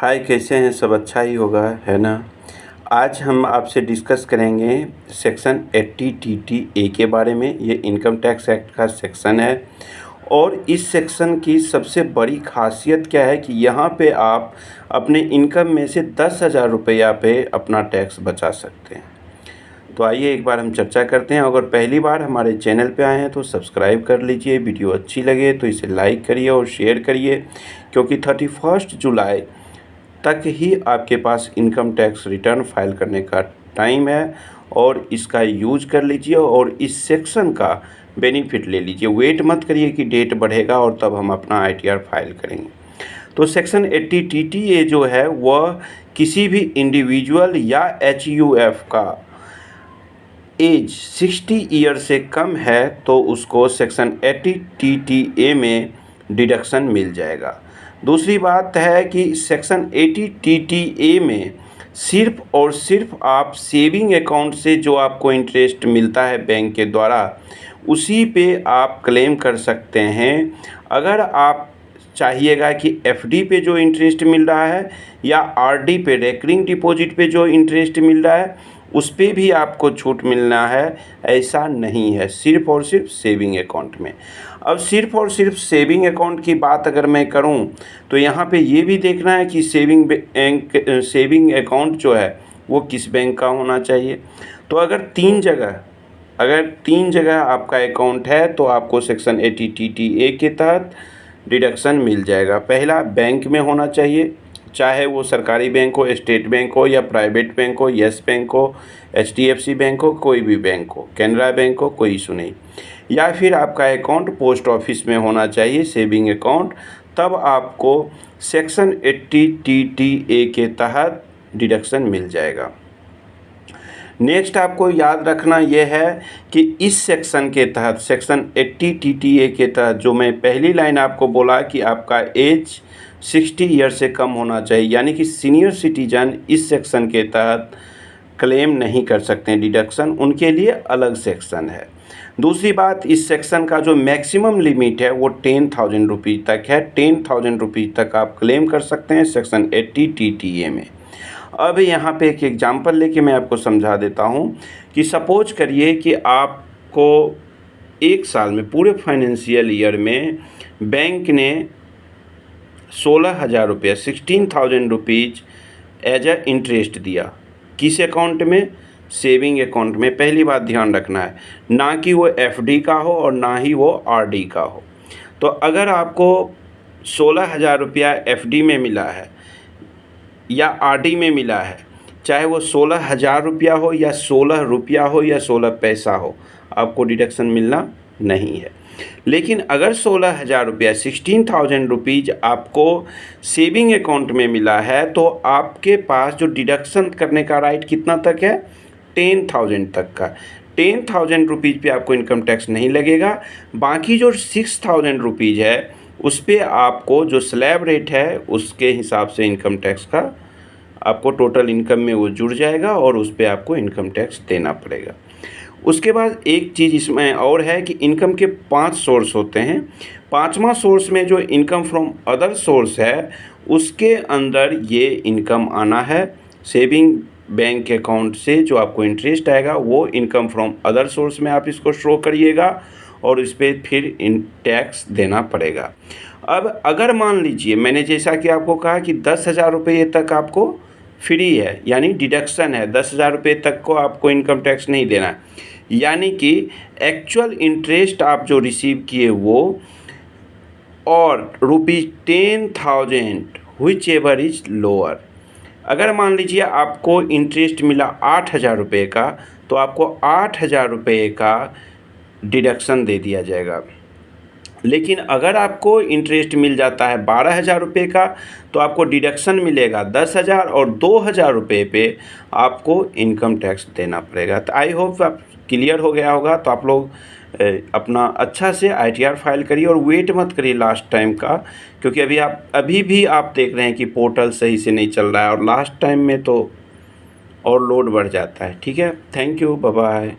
हाय, कैसे हैं सब? अच्छा ही होगा, है ना। आज हम आपसे डिस्कस करेंगे सेक्शन 80 TTA के बारे में। ये इनकम टैक्स एक्ट का सेक्शन है और इस सेक्शन की सबसे बड़ी खासियत क्या है कि यहाँ पे आप अपने इनकम में से 10,000 रुपया पे अपना टैक्स बचा सकते हैं। तो आइए एक बार हम चर्चा करते हैं। अगर पहली बार हमारे चैनल पे आए हैं तो सब्सक्राइब कर लीजिए। वीडियो अच्छी लगे तो इसे लाइक करिए और शेयर करिए, क्योंकि 31 जुलाई तक ही आपके पास इनकम टैक्स रिटर्न फाइल करने का टाइम है और इसका यूज कर लीजिए और इस सेक्शन का बेनिफिट ले लीजिए। वेट मत करिए कि डेट बढ़ेगा और तब हम अपना ITR फाइल करेंगे। तो सेक्शन 80 TTA जो है वह किसी भी इंडिविजुअल या HUF का एज 60 ईयर से कम है तो उसको सेक्शन 80 TTA में डिडक्शन मिल जाएगा। दूसरी बात है कि सेक्शन 80 TTA में सिर्फ और सिर्फ आप सेविंग अकाउंट से जो आपको इंटरेस्ट मिलता है बैंक के द्वारा, उसी पे आप क्लेम कर सकते हैं। अगर आप चाहिएगा कि FD पे जो इंटरेस्ट मिल रहा है या RD पे, रेकरिंग डिपॉजिट पे जो इंटरेस्ट मिल रहा है, उस पर भी आपको छूट मिलना है, ऐसा नहीं है। सिर्फ़ और सिर्फ सेविंग अकाउंट में। अब सिर्फ़ और सिर्फ सेविंग अकाउंट की बात अगर मैं करूं तो यहाँ पे ये भी देखना है कि सेविंग अकाउंट जो है वो किस बैंक का होना चाहिए। तो अगर तीन जगह आपका अकाउंट है तो आपको सेक्शन 80 TTA के तहत डिडक्शन मिल जाएगा। पहला, बैंक में होना चाहिए, चाहे वो सरकारी बैंक हो, स्टेट बैंक हो या प्राइवेट बैंक हो, येस बैंक हो, HDFC बैंक हो, कोई भी बैंक हो, कैनरा बैंक हो, कोई इशू नहीं। या फिर आपका अकाउंट पोस्ट ऑफिस में होना चाहिए, सेविंग अकाउंट, तब आपको सेक्शन 80 TTA के तहत डिडक्शन मिल जाएगा। नेक्स्ट आपको याद रखना यह है कि इस सेक्शन के तहत, सेक्शन 80 TTA के तहत, जो मैं पहली लाइन आपको बोला कि आपका एज 60 ईयर से कम होना चाहिए, यानी कि सीनियर सिटीजन इस सेक्शन के तहत क्लेम नहीं कर सकते हैं डिडक्शन, उनके लिए अलग सेक्शन है। दूसरी बात, इस सेक्शन का जो मैक्सिमम लिमिट है वो 10,000 रुपीज़ तक है। 10,000 रुपीज़ तक आप क्लेम कर सकते हैं सेक्शन 80 TTA में। अब यहाँ पे एक एग्जांपल लेके मैं आपको समझा देता हूँ कि सपोज करिए कि आपको एक साल में, पूरे फाइनेंशियल ईयर में, बैंक ने 16,000 रुपये, 16,000 रुपीज़ एज अ इंटरेस्ट दिया। किस अकाउंट में? सेविंग अकाउंट में। पहली बात ध्यान रखना है, ना कि वो FD का हो और ना ही वो RD का हो। तो अगर आपको 16,000 रुपया FD में मिला है या RD में मिला है, चाहे वो 16,000 रुपया हो या 16 रुपया हो या 16 पैसा हो, आपको डिडक्शन मिलना नहीं है। लेकिन अगर 16,000 रुपया, 16,000 रुपीज़ आपको सेविंग अकाउंट में मिला है तो आपके पास जो डिडक्शन करने का राइट कितना तक है? 10,000 तक का। 10,000 रुपीज़ पे आपको इनकम टैक्स नहीं लगेगा। बाकी जो 6,000 रुपीज़ है उस पर आपको जो स्लैब रेट है उसके हिसाब से इनकम टैक्स का आपको टोटल इनकम में वो जुड़ जाएगा और उस पर आपको इनकम टैक्स देना पड़ेगा। उसके बाद एक चीज़ इसमें और है कि इनकम के 5 सोर्स होते हैं। 5वां सोर्स में जो इनकम फ्रॉम अदर सोर्स है उसके अंदर ये इनकम आना है। सेविंग बैंक अकाउंट से जो आपको इंटरेस्ट आएगा वो इनकम फ्रॉम अदर सोर्स में आप इसको शो करिएगा और इस पर फिर टैक्स देना पड़ेगा। अब अगर मान लीजिए मैंने जैसा कि आपको कहा कि 10,000 रुपये तक आपको फ्री है, यानी डिडक्शन है, 10,000 रुपये तक को आपको इनकम टैक्स नहीं देना है, यानी कि एक्चुअल इंटरेस्ट आप जो रिसीव किए वो और ₹10,000 विच एवर इज लोअर। अगर मान लीजिए आपको इंटरेस्ट मिला 8,000 रुपये का तो आपको 8,000 रुपये का डिडक्शन दे दिया जाएगा। लेकिन अगर आपको इंटरेस्ट मिल जाता है 12,000 रुपये का तो आपको डिडक्शन मिलेगा 10,000 और 2,000 रुपये पे आपको इनकम टैक्स देना पड़ेगा। तो आई होप आप क्लियर हो गया होगा। तो आप लोग अपना अच्छा से ITR फाइल करिए और वेट मत करिए लास्ट टाइम का, क्योंकि अभी भी आप देख रहे हैं कि पोर्टल सही से नहीं चल रहा है और लास्ट टाइम में तो और लोड बढ़ जाता है। ठीक है, थैंक यू, बाय बाय।